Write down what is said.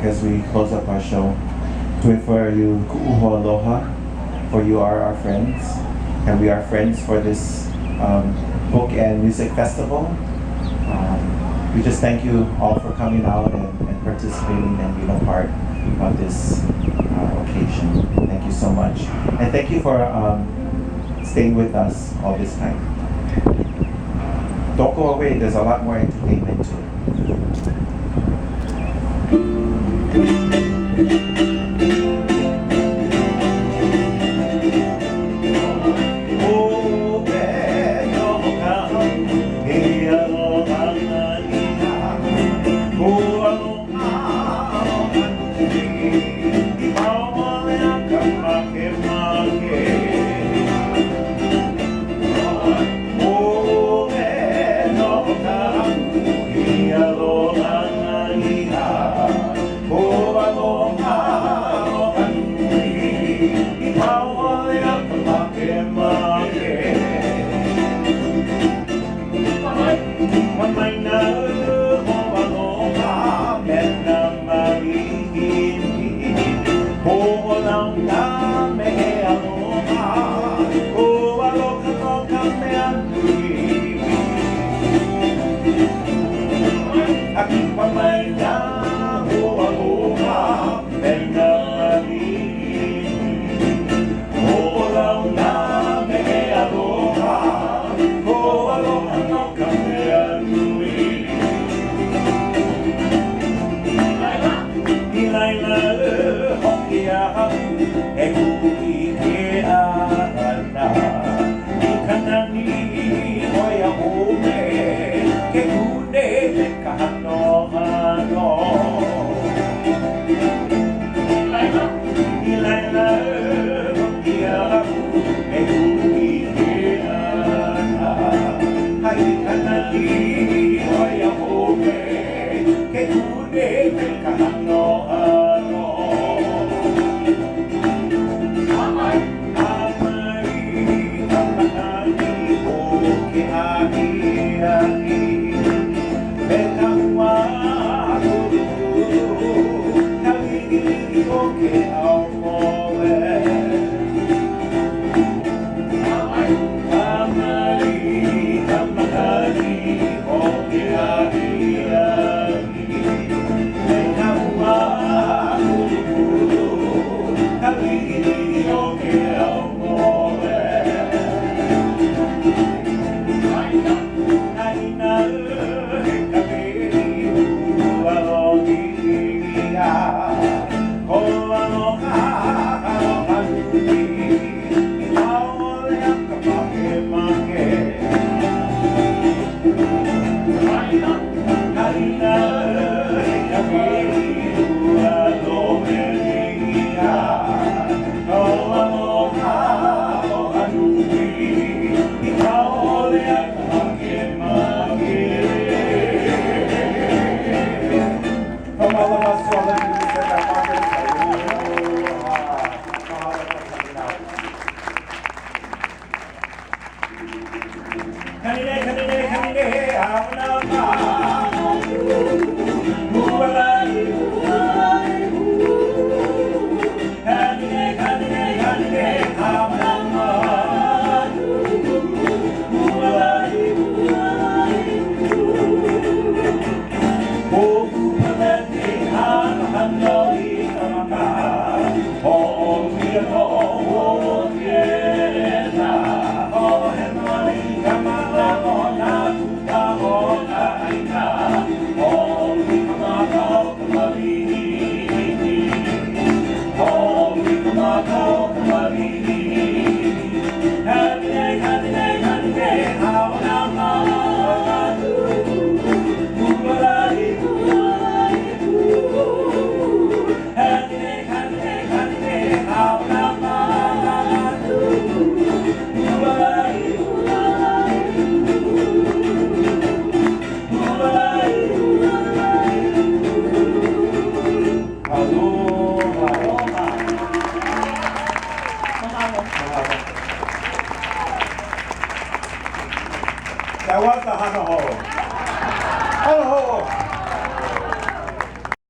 As we close up our show, for you, Kumu Aloha, for you are our friends, and we are friends for this book and music festival. We just thank you all for coming out and participating and being a part of this occasion. Thank you so much. And thank you for staying with us all this time. Don't go away, there's a lot more entertainment too. Kawaili'ulā.